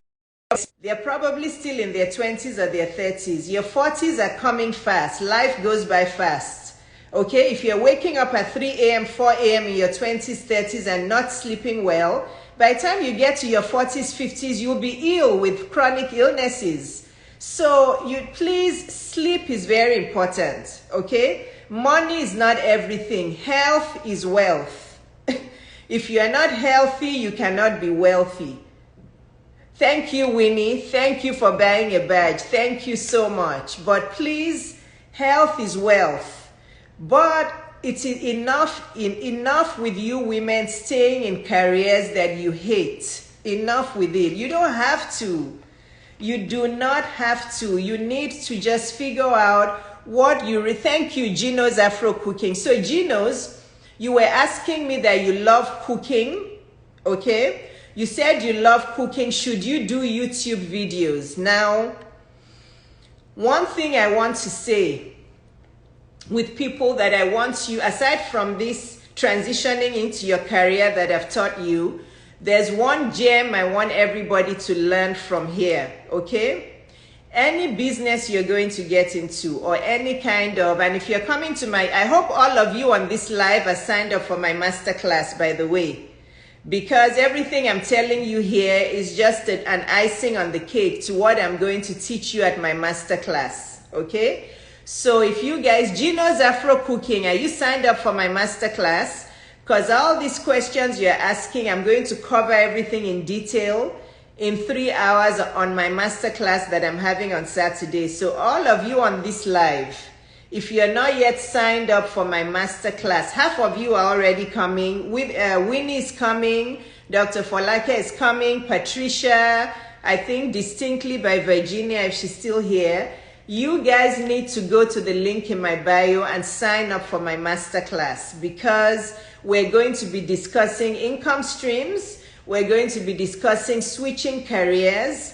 they're probably still in their 20s or their 30s. Your 40s are coming fast. Life goes by fast. Okay, if you're waking up at 3 a.m., 4 a.m. in your 20s, 30s and not sleeping well, by the time you get to your 40s, 50s, you'll be ill with chronic illnesses. So please, sleep is very important, okay? Money is not everything. Health is wealth. If you are not healthy, you cannot be wealthy. Thank you, Winnie. Thank you for buying a badge. Thank you so much. But please, health is wealth. But it's enough with you women staying in careers that you hate. Enough with it. You don't have to. You do not have to. You need to just figure out what you... Thank you, Gino's Afro Cooking. So, Gino's, you were asking me that you love cooking, okay? You said you love cooking. Should you do YouTube videos? Now, one thing I want to say with people that I want you, aside from this transitioning into your career that I've taught you, there's one gem I want everybody to learn from here, okay? Any business you're going to get into or any kind of, and if you're coming to I hope all of you on this live are signed up for my masterclass, by the way, because everything I'm telling you here is just an icing on the cake to what I'm going to teach you at my masterclass, okay? So if you guys, Gino's Afro Cooking, are you signed up for my masterclass? Because all these questions you're asking, I'm going to cover everything in detail in 3 hours on my masterclass that I'm having on Saturday. So all of you on this live, if you're not yet signed up for my masterclass, half of you are already coming. Winnie is coming, Dr. Folake is coming, Patricia, I think distinctly by Virginia if she's still here. you guys need to go to the link in my bio and sign up for my masterclass, because we're going to be discussing income streams. We're going to be discussing switching careers.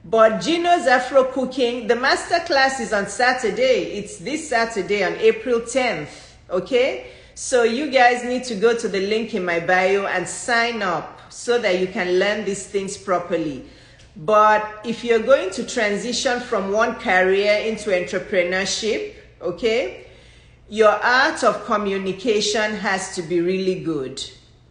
But Gino's Afro Cooking, the masterclass is on Saturday. It's this Saturday on April 10th, okay? So you guys need to go to the link in my bio and sign up so that you can learn these things properly. But if you're going to transition from one career into entrepreneurship, okay, your art of communication has to be really good.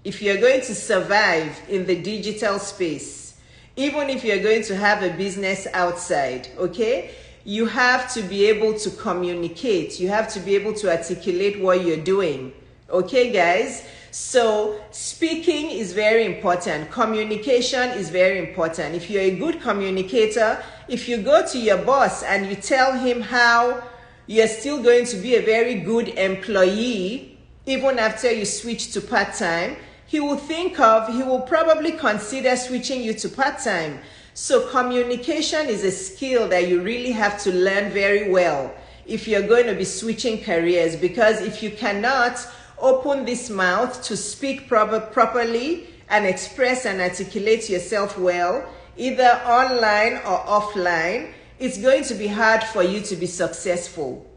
If you're going to survive in the digital space, even if you're going to have a business outside, okay, you have to be able to communicate. You have to be able to articulate what you're doing. Okay, guys? So speaking is very important. Communication is very important. If you're a good communicator, if you go to your boss and you tell him how you're still going to be a very good employee, even after you switch to part-time, he will probably consider switching you to part-time. So communication is a skill that you really have to learn very well if you're going to be switching careers, because if you cannot open this mouth to speak properly and express and articulate yourself well, either online or offline, it's going to be hard for you to be successful.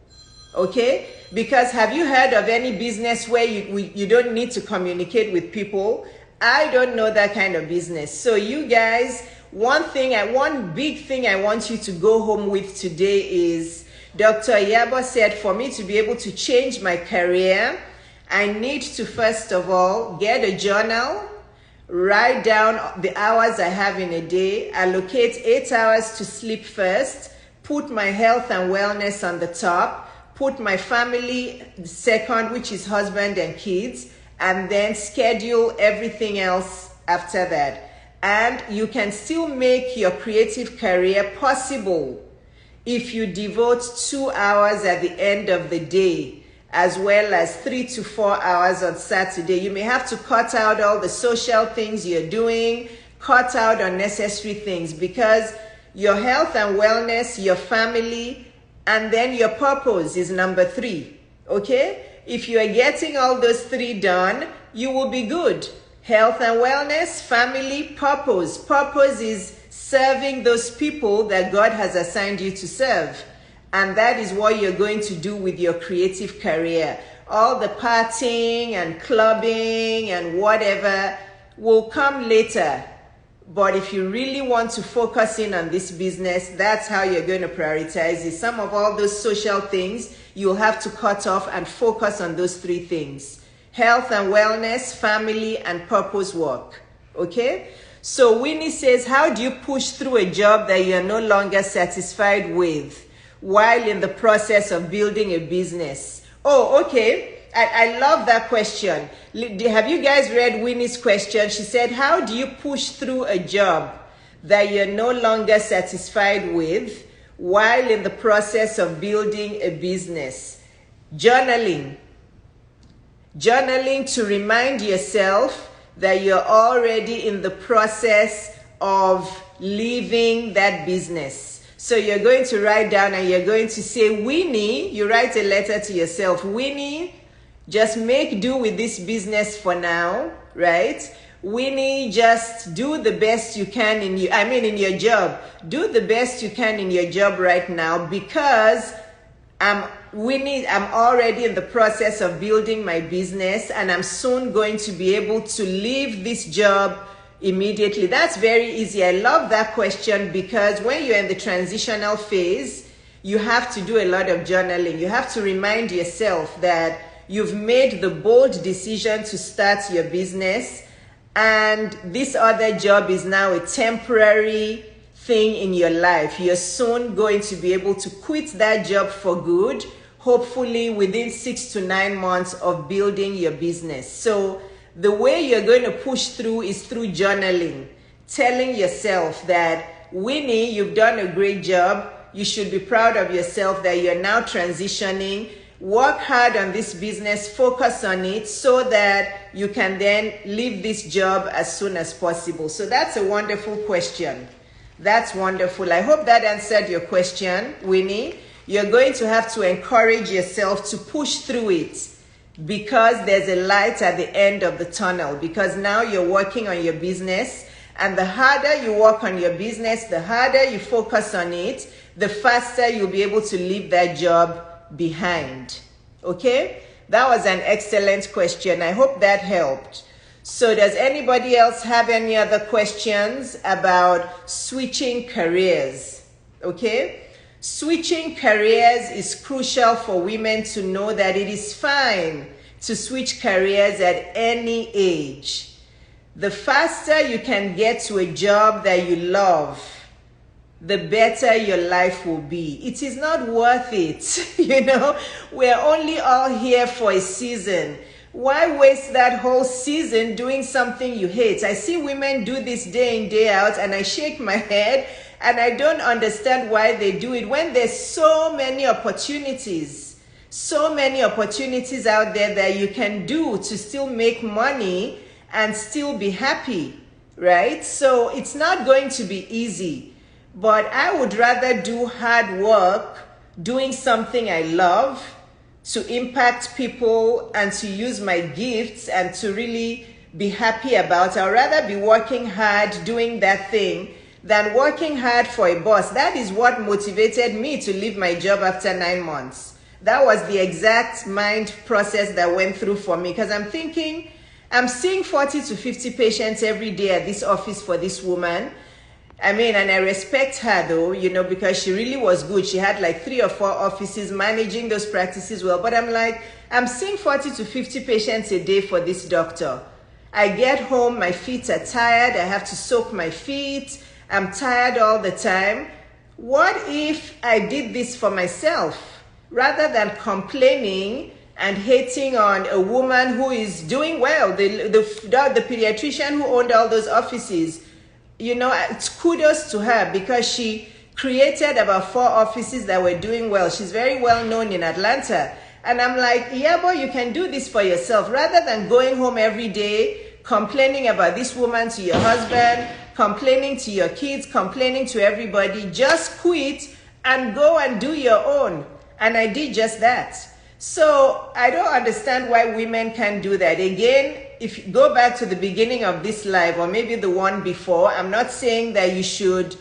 Okay? Because have you heard of any business where you don't need to communicate with people? I don't know that kind of business. So you guys, one big thing I want you to go home with today is Dr. Iyabo said for me to be able to change my career, I need to first of all get a journal, write down the hours I have in a day, allocate 8 hours to sleep first, put my health and wellness on the top, put my family second, which is husband and kids, and then schedule everything else after that. And you can still make your creative career possible if you devote 2 hours at the end of the day, as well as 3 to 4 hours on Saturday. You may have to cut out all the social things you're doing, cut out unnecessary things, because your health and wellness, your family, and then your purpose is number 3, okay? If you are getting all those 3 done, you will be good. Health and wellness, family, purpose. Purpose is serving those people that God has assigned you to serve. And that is what you're going to do with your creative career. All the partying and clubbing and whatever will come later. But if you really want to focus in on this business, that's how you're going to prioritize it. Some of all those social things, you'll have to cut off and focus on those 3 things. Health and wellness, family, and purpose work. Okay? So Winnie says, how do you push through a job that you're no longer satisfied with while in the process of building a business? Oh, okay. I love that question. Have you guys read Winnie's question? She said, how do you push through a job that you're no longer satisfied with while in the process of building a business? Journaling. Journaling to remind yourself that you're already in the process of leaving that business. So you're going to write down and you're going to say, Winnie, you write a letter to yourself, Winnie, just make do with this business for now, right? Winnie, just do the best you can in your job. Do the best you can in your job right now, because Winnie, I'm already in the process of building my business and I'm soon going to be able to leave this job immediately. That's very easy. I love that question, because when you're in the transitional phase, you have to do a lot of journaling. You have to remind yourself that you've made the bold decision to start your business, and this other job is now a temporary thing in your life. You're soon going to be able to quit that job for good, hopefully within 6 to 9 months of building your business. So the way you're going to push through is through journaling, telling yourself that, Winnie, you've done a great job. You should be proud of yourself that you're now transitioning. Work hard on this business, focus on it so that you can then leave this job as soon as possible. So that's a wonderful question. That's wonderful. I hope that answered your question, Winnie. You're going to have to encourage yourself to push through it, because there's a light at the end of the tunnel, because now you're working on your business, and the harder you work on your business, the harder you focus on it, the faster you'll be able to leave that job behind. Okay? That was an excellent question. I hope that helped. So does anybody else have any other questions about switching careers? Okay? Switching careers is crucial for women to know that it is fine to switch careers at any age. The faster you can get to a job that you love, the better your life will be. It is not worth it. You know, we're only all here for a season. Why waste that whole season doing something you hate? I see women do this day in, day out, and I shake my head, and I don't understand why they do it when there's so many opportunities out there that you can do to still make money and still be happy, right? So it's not going to be easy, but I would rather do hard work doing something I love to impact people and to use my gifts and to really be happy about. I'd rather be working hard doing that thing than working hard for a boss. That is what motivated me to leave my job after 9 months. That was the exact mind process that went through for me, because I'm thinking, I'm seeing 40 to 50 patients every day at this office for this woman. I mean, and I respect her though, you know, because she really was good. She had like 3 or 4 offices, managing those practices well. But I'm like, I'm seeing 40 to 50 patients a day for this doctor. I get home, my feet are tired. I have to soak my feet. I'm tired all the time. What if I did this for myself rather than complaining and hating on a woman who is doing well, the pediatrician who owned all those offices? You know, it's kudos to her, because she created about 4 offices that were doing well. She's very well known in Atlanta. And I'm like, Iyabo, you can do this for yourself rather than going home every day complaining about this woman to your husband, complaining to your kids, complaining to everybody. Just quit and go and do your own. And I did just that. So I don't understand why women can't do that. Again, if you go back to the beginning of this live, or maybe the one before, I'm not saying that you should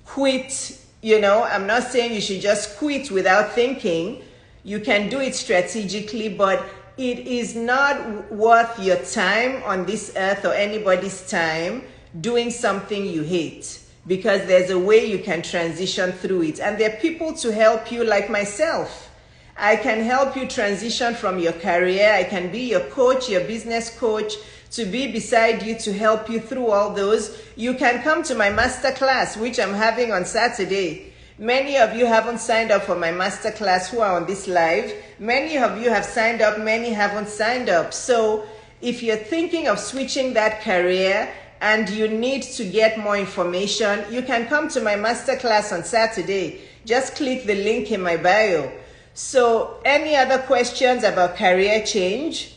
quit, you know, I'm not saying you should just quit without thinking. You can do it strategically, but it is not worth your time on this earth or anybody's time doing something you hate, because there's a way you can transition through it. And there are people to help you, like myself. I can help you transition from your career. I can be your coach, your business coach, to be beside you, to help you through all those. You can come to my masterclass, which I'm having on Saturday. Many of you haven't signed up for my masterclass who are on this live. Many of you have signed up, many haven't signed up. So if you're thinking of switching that career and you need to get more information, you can come to my masterclass on Saturday. Just click the link in my bio. So any other questions about career change?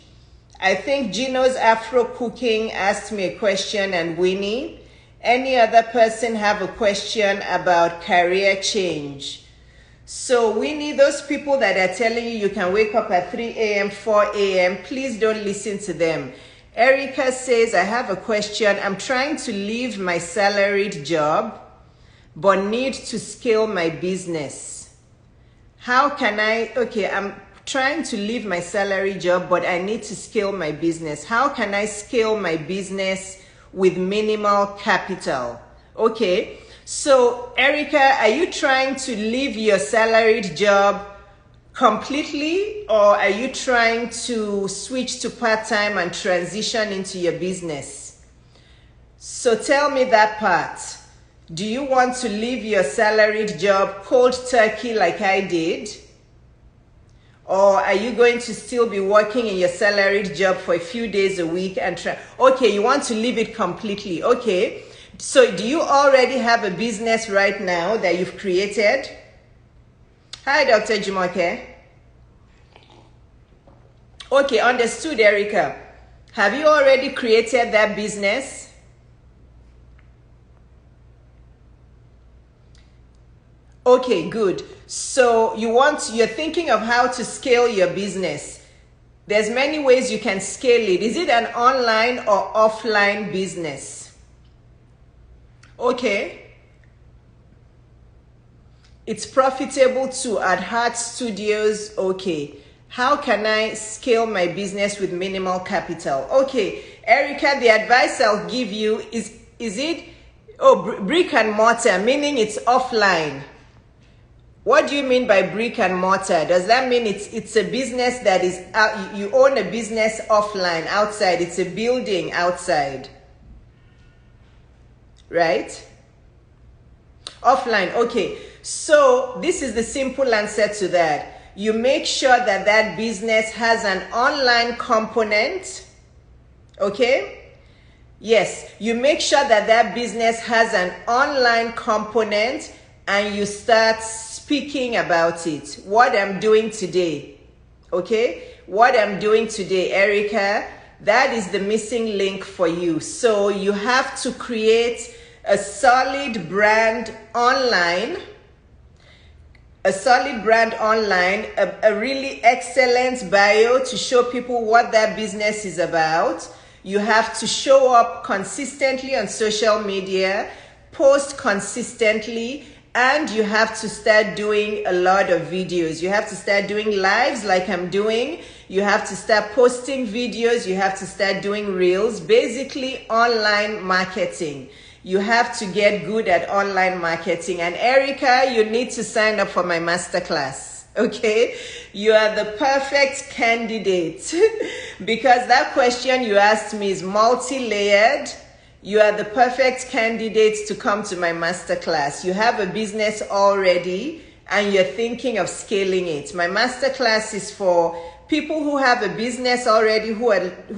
I think Gino's Afro Cooking asked me a question, and Winnie. Any other person have a question about career change? So Winnie, those people that are telling you you can wake up at 3 a.m., 4 a.m., please don't listen to them. Erica says, I have a question. I'm trying to leave my salaried job, but need to scale my business. How can I'm trying to leave my salary job, but I need to scale my business. How can I scale my business with minimal capital? Okay, so Erica, are you trying to leave your salaried job completely, or are you trying to switch to part-time and transition into your business? So tell me that part. Do you want to leave your salaried job cold turkey like I did? Or are you going to still be working in your salaried job for a few days a week and try? Okay, you want to leave it completely. Okay, so do you already have a business right now that you've created? Hi, Dr. Jumoke. Okay, understood, Erica. Have you already created that business? Okay, good. So you're thinking of how to scale your business. There's many ways you can scale it. Is it an online or offline business? Okay. It's profitable to at Heart Studios. Okay. How can I scale my business with minimal capital? Okay, Erica, the advice I'll give you is it brick and mortar, meaning it's offline. What do you mean by brick and mortar? Does that mean it's a business that is out, you own a business offline, outside, it's a building outside, right? Offline, okay. So this is the simple answer to that. You make sure that that business has an online component, okay? Yes, you make sure that that business has an online component and you start speaking about it. What I'm doing today, okay? What I'm doing today, Erica, that is the missing link for you. So you have to create a solid brand online, a really excellent bio to show people what that business is about. You have to show up consistently on social media, post consistently, and you have to start doing a lot of videos. You have to start doing lives like I'm doing. You have to start posting videos. You have to start doing reels, basically online marketing. You have to get good at online marketing. And Erica, you need to sign up for my masterclass, okay? You are the perfect candidate because that question you asked me is multi-layered. You are the perfect candidate to come to my masterclass. You have a business already and you're thinking of scaling it. My masterclass is for people who have a business already, who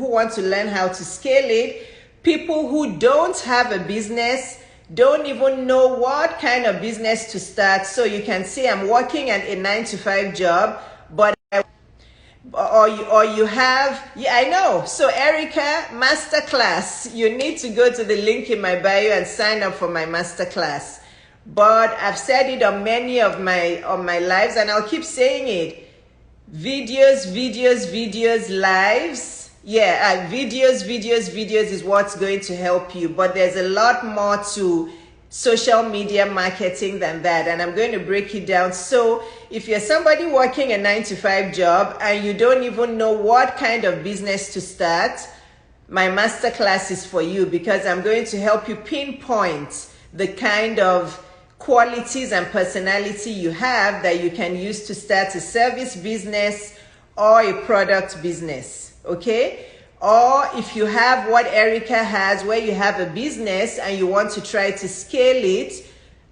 want to learn how to scale it. People who don't have a business, don't even know what kind of business to start. So you can say, I'm working at a 9-to-5 job, but or you have, yeah, I know. So Erica, masterclass, you need to go to the link in my bio and sign up for my masterclass. But I've said it on many of my lives, and I'll keep saying it. Videos, lives. Yeah, videos is what's going to help you. But there's a lot more to social media marketing than that. And I'm going to break it down. So if you're somebody working a 9-to-5 job and you don't even know what kind of business to start, my masterclass is for you because I'm going to help you pinpoint the kind of qualities and personality you have that you can use to start a service business or a product business. Okay? Or if you have what Erica has, where you have a business and you want to try to scale it,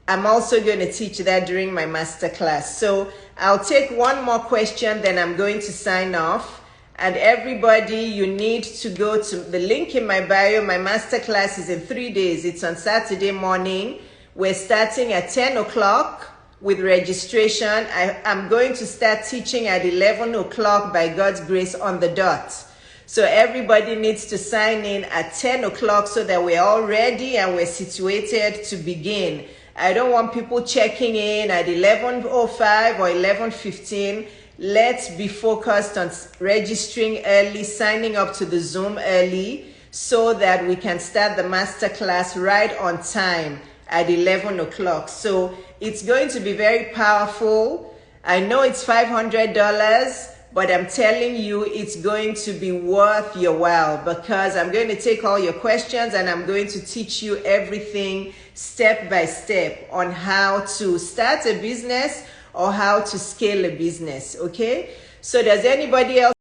I'm also going to teach that during my masterclass. So I'll take one more question, then I'm going to sign off. And everybody, you need to go to the link in my bio. My masterclass is in 3 days. It's on Saturday morning. We're starting at 10 o'clock with registration. I'm going to start teaching at 11 o'clock by God's grace on the dot. So everybody needs to sign in at 10 o'clock so that we're all ready and we're situated to begin. I don't want people checking in at 11:05 or 11:15. Let's be focused on registering early, signing up to the Zoom early so that we can start the masterclass right on time at 11 o'clock. So it's going to be very powerful. I know it's $500, but I'm telling you it's going to be worth your while because I'm going to take all your questions and I'm going to teach you everything step by step on how to start a business or how to scale a business, okay? So does anybody else